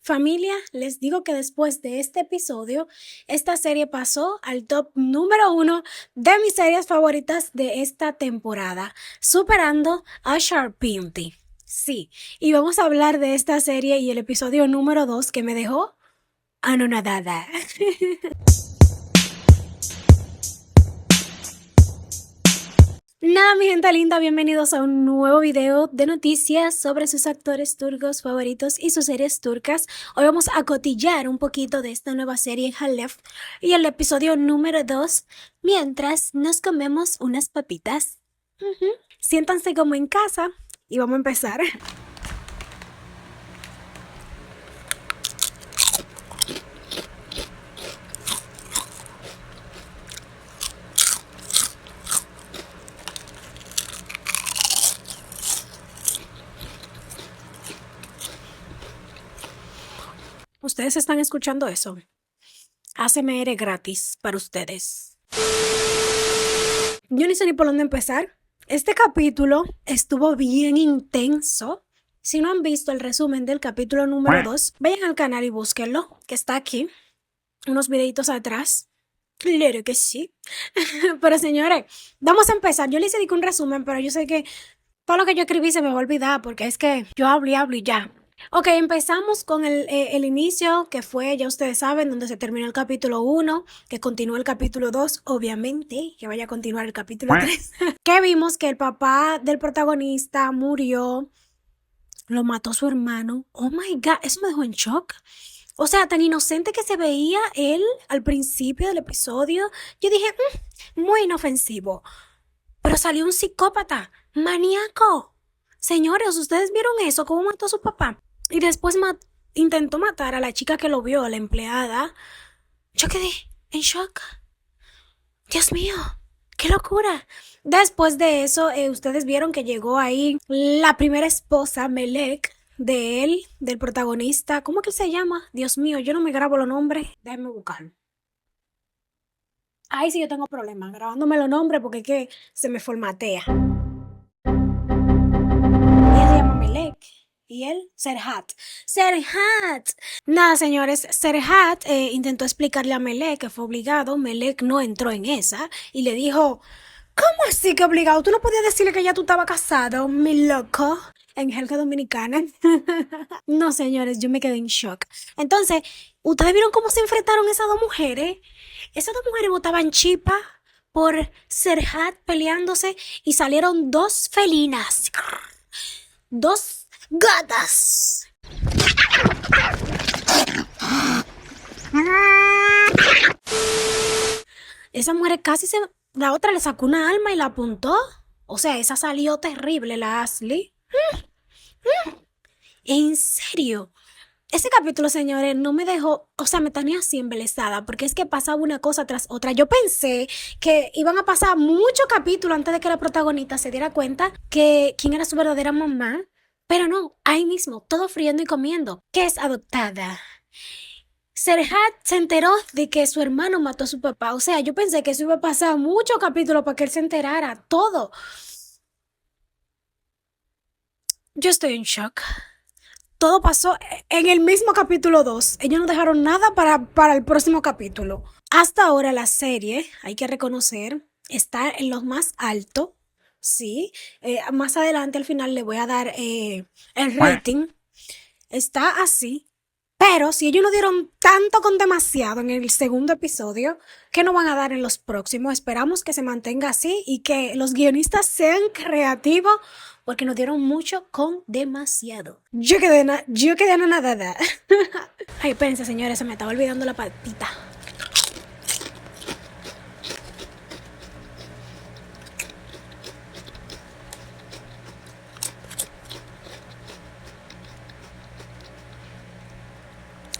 Familia, les digo que después de este episodio, esta serie pasó al top número 1 de mis series favoritas de esta temporada, superando a Sharpie. Sí, y vamos a hablar de esta serie y el episodio número 2 que me dejó anonadada. Nada, mi gente linda, bienvenidos a un nuevo video de noticias sobre sus actores turcos favoritos y sus series turcas. Hoy vamos a cotillar un poquito de esta nueva serie Halef y el episodio número 2 mientras nos comemos unas papitas. Siéntanse como en casa y vamos a empezar. Ustedes están escuchando eso. ASMR gratis para ustedes. Yo ni sé ni por dónde empezar. Este capítulo estuvo bien intenso. Si no han visto el resumen del capítulo número 2, vayan al canal y búsquenlo, que está aquí. Unos videitos atrás. Claro que sí. Pero señores, vamos a empezar. Yo les dedico un resumen, pero yo sé que todo lo que yo escribí se me va a olvidar porque es que yo hablo y ya. Ok, empezamos con el inicio, que fue, ya ustedes saben, donde se terminó el capítulo 1, que continuó el capítulo 2, obviamente, que vaya a continuar el capítulo 3. Que vimos que el papá del protagonista murió, lo mató su hermano. Oh my God, eso me dejó en shock. O sea, tan inocente que se veía él al principio del episodio. Yo dije, muy inofensivo. Pero salió un psicópata, maníaco. Señores, ¿ustedes vieron eso? ¿Cómo mató a su papá? Y después intentó matar a la chica que lo vio, a la empleada. Yo quedé en shock. Dios mío, qué locura. Después de eso, ustedes vieron que llegó ahí la primera esposa, Melek, de él, del protagonista. ¿Cómo que se llama? Dios mío, yo no me grabo los nombres. Déjenme buscarlo. Ahí sí yo tengo problemas grabándome los nombres porque es que se me formatea. Ella se llama Melek y él, Serhat. ¡Serhat! Nada, señores, Serhat intentó explicarle a Melek que fue obligado. Melek no entró en esa y le dijo, ¿cómo así que obligado? Tú no podías decirle que ya tú estabas casado, mi loco. En jerga dominicana. No, señores, yo me quedé en shock. Entonces, ¿ustedes vieron cómo se enfrentaron esas dos mujeres? Esas dos mujeres botaban chipa por Serhat peleándose y salieron dos felinas. Dos gatas. Esa mujer casi se... La otra le sacó una alma y la apuntó. O sea, esa salió terrible, la Ashley. ¿En serio? Ese capítulo, señores, no me dejó, o sea, me tenía así embelesada, porque es que pasaba una cosa tras otra. Yo pensé que iban a pasar muchos capítulos antes de que la protagonista se diera cuenta que quién era su verdadera mamá, pero no, ahí mismo, todo friendo y comiendo, que es adoptada. Serhat se enteró de que su hermano mató a su papá, o sea, yo pensé que eso iba a pasar muchos capítulos para que él se enterara, todo. Yo estoy en shock. Todo pasó en el mismo capítulo 2. Ellos no dejaron nada para el próximo capítulo. Hasta ahora la serie, hay que reconocer, está en lo más alto. Sí, más adelante al final le voy a dar el rating. Está así. Pero si ellos no dieron tanto con demasiado en el segundo episodio, ¿qué no van a dar en los próximos? Esperamos que se mantenga así y que los guionistas sean creativos porque nos dieron mucho con demasiado. Yo quedé anonadada. Ay, espérense, señores, se me estaba olvidando la patita.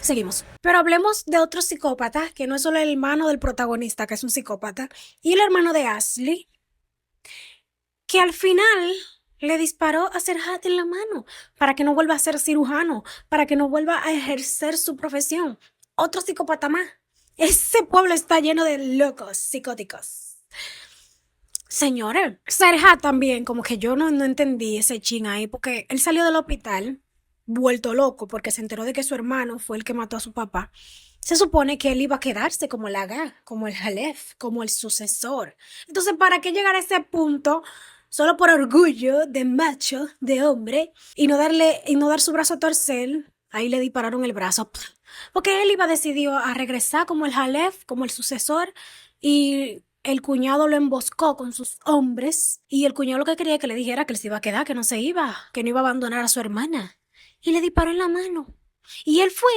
Seguimos. Pero hablemos de otro psicópata, que no es solo el hermano del protagonista, que es un psicópata, y el hermano de Ashley, que al final le disparó a Serhat en la mano para que no vuelva a ser cirujano, para que no vuelva a ejercer su profesión. Otro psicópata más. Ese pueblo está lleno de locos, psicóticos. Señores, Serhat también, como que yo no entendí ese chin ahí, porque él salió del hospital vuelto loco porque se enteró de que su hermano fue el que mató a su papá, se supone que él iba a quedarse como el Agá, como el Jalef, como el sucesor. Entonces, ¿para qué llegar a ese punto? Solo por orgullo de macho, de hombre, y no dar su brazo a torcer, ahí le dispararon el brazo. Porque él iba decidido a regresar como el Jalef, como el sucesor, y el cuñado lo emboscó con sus hombres, y el cuñado lo que quería que le dijera que él se iba a quedar, que no se iba, que no iba a abandonar a su hermana. Y le disparó en la mano. Y él fue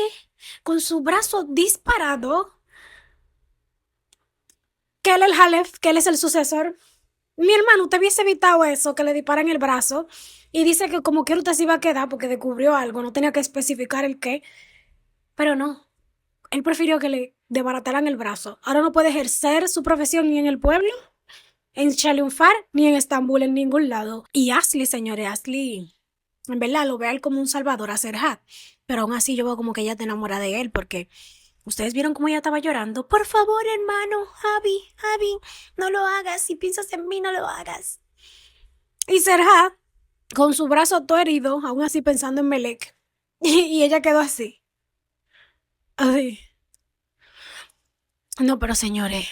con su brazo disparado, que él es el Jalef, que él es el sucesor. Mi hermano, usted hubiese evitado eso, que le disparan el brazo, y dice que como quiera usted se iba a quedar porque descubrió algo, no tenía que especificar el qué, pero no, él prefirió que le desbarataran el brazo. Ahora no puede ejercer su profesión ni en el pueblo, en Chalunfar, ni en Estambul, en ningún lado. Y Ashley, señores, Ashley, en verdad lo ve a él como un salvador a Serhat, pero aún así yo veo como que ella está enamorada de él porque ustedes vieron cómo ella estaba llorando. Por favor, hermano, Javi, no lo hagas. Si piensas en mí, no lo hagas. Y Serhat, con su brazo todo herido, aún así pensando en Melek. Y ella quedó así. Ay. No, pero señores,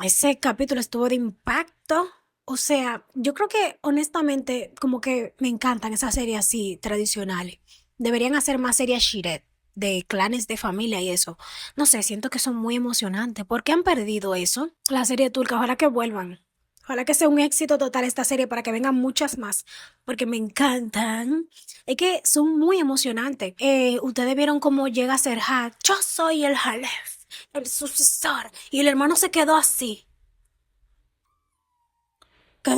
ese capítulo estuvo de impacto. O sea, yo creo que honestamente como que me encantan esas series así tradicionales. Deberían hacer más series Shiret de clanes de familia y eso. No sé, siento que son muy emocionantes. ¿Por qué han perdido eso? La serie turca, ojalá que vuelvan. Ojalá que sea un éxito total esta serie para que vengan muchas más, porque me encantan. Es que son muy emocionantes. Ustedes vieron cómo llega Serhat. Yo soy el Halef, el sucesor. Y el hermano se quedó así. ¿Qué?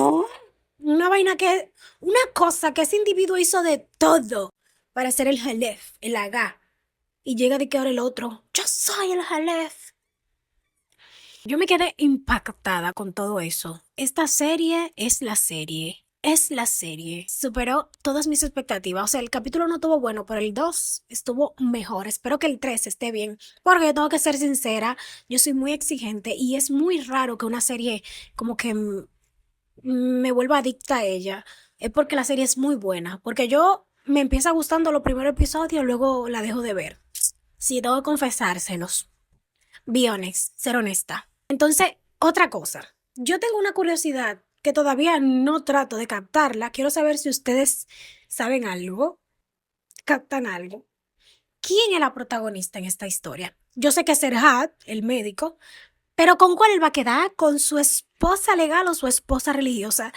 Una vaina que, una cosa que ese individuo hizo de todo para ser el Halef, el Agá. Y llega de que ahora el otro. Yo soy el Halef. Yo me quedé impactada con todo eso. Esta serie es la serie. Es la serie. Superó todas mis expectativas. O sea, el capítulo no estuvo bueno, pero el 2 estuvo mejor. Espero que el 3 esté bien. Porque yo tengo que ser sincera, yo soy muy exigente y es muy raro que una serie como que me vuelva adicta a ella. Es porque la serie es muy buena. Porque yo me empieza gustando los primeros episodios, luego la dejo de ver. Sí, tengo que confesárselos. Be honest, ser honesta. Entonces, otra cosa. Yo tengo una curiosidad que todavía no trato de captarla. Quiero saber si ustedes saben algo, captan algo. ¿Quién es la protagonista en esta historia? Yo sé que es Serhat, el médico, pero ¿con cuál él va a quedar? ¿Con su esposa legal o su esposa religiosa?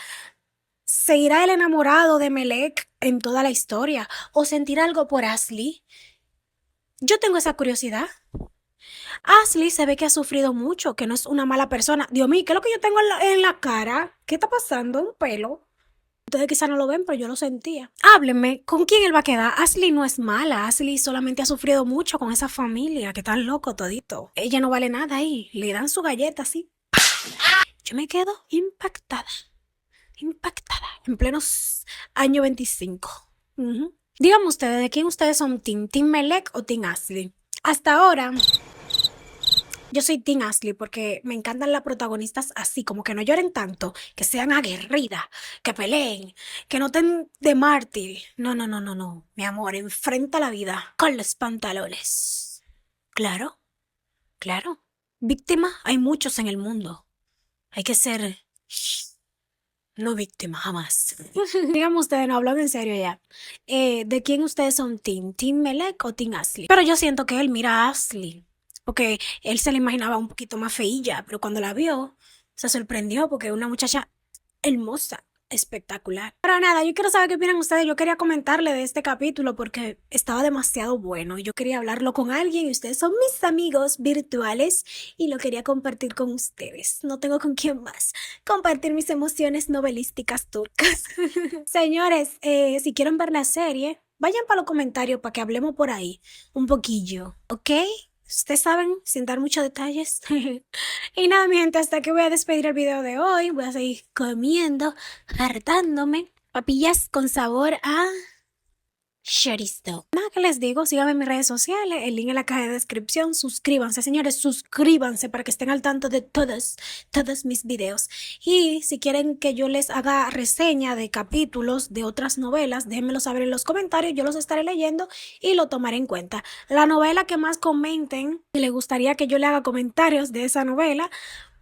¿Seguirá el enamorado de Melek en toda la historia? ¿O sentirá algo por Ashley? Yo tengo esa curiosidad. Ashley se ve que ha sufrido mucho, que no es una mala persona. Dios mío, ¿qué es lo que yo tengo en la cara? ¿Qué está pasando? Un pelo. Ustedes quizás no lo ven, pero yo lo sentía. Háblenme, ¿con quién él va a quedar? Ashley no es mala. Ashley solamente ha sufrido mucho con esa familia, que están loco todito. Ella no vale nada ahí. Le dan su galleta así. Yo me quedo impactada. Impactada. En plenos año 25. Díganme ustedes, ¿de quién ustedes son team? ¿Team Melek o team Ashley? Hasta ahora, yo soy Team Ashley porque me encantan las protagonistas así, como que no lloren tanto, que sean aguerridas, que peleen, que no estén de mártir. No, no, no, no, no. Mi amor, enfrenta la vida con los pantalones. Claro, claro. Víctimas hay muchos en el mundo. Hay que ser no víctima, jamás. Díganme ustedes, no hablan en serio ya. ¿De quién ustedes son team? ¿Team Melek o Team Ashley? Pero yo siento que él mira a Ashley. Porque él se la imaginaba un poquito más feilla, pero cuando la vio, se sorprendió porque es una muchacha hermosa, espectacular. Pero nada, yo quiero saber qué opinan ustedes. Yo quería comentarle de este capítulo porque estaba demasiado bueno. Yo quería hablarlo con alguien y ustedes son mis amigos virtuales y lo quería compartir con ustedes. No tengo con quién más compartir mis emociones novelísticas turcas. Señores, si quieren ver la serie, vayan para los comentarios para que hablemos por ahí un poquillo, ¿ok? Ustedes saben, sin dar muchos detalles. Y nada, mi gente, hasta que voy a despedir el video de hoy. Voy a seguir comiendo, hartándome papillas con sabor a Chorizo. Nada que les digo, síganme en mis redes sociales, el link en la caja de descripción, suscríbanse, señores, suscríbanse para que estén al tanto de todos mis videos. Y si quieren que yo les haga reseña de capítulos de otras novelas, déjenmelo saber en los comentarios, yo los estaré leyendo y lo tomaré en cuenta. La novela que más comenten, si les gustaría que yo le haga comentarios de esa novela,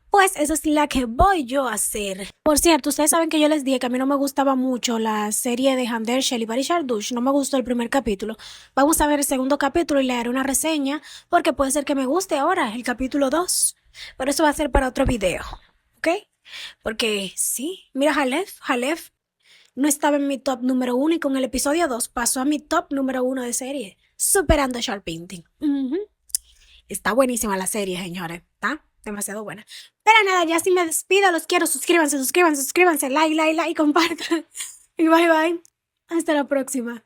pues esa es la que voy yo a hacer. Por cierto, ustedes saben que yo les dije que a mí no me gustaba mucho la serie de Hamder, Shell y Bari Shardush. No me gustó el primer capítulo. Vamos a ver el segundo capítulo y le haré una reseña porque puede ser que me guste ahora el capítulo 2. Pero eso va a ser para otro video. ¿Ok? Porque sí, mira Halef no estaba en mi top número 1 y con el episodio 2 pasó a mi top número 1 de serie. Superando Sharp Painting. Está buenísima la serie, señores. Está demasiado buena. Pero nada, ya si me despido, los quiero. Suscríbanse, like, compartan. Y bye bye. Hasta la próxima.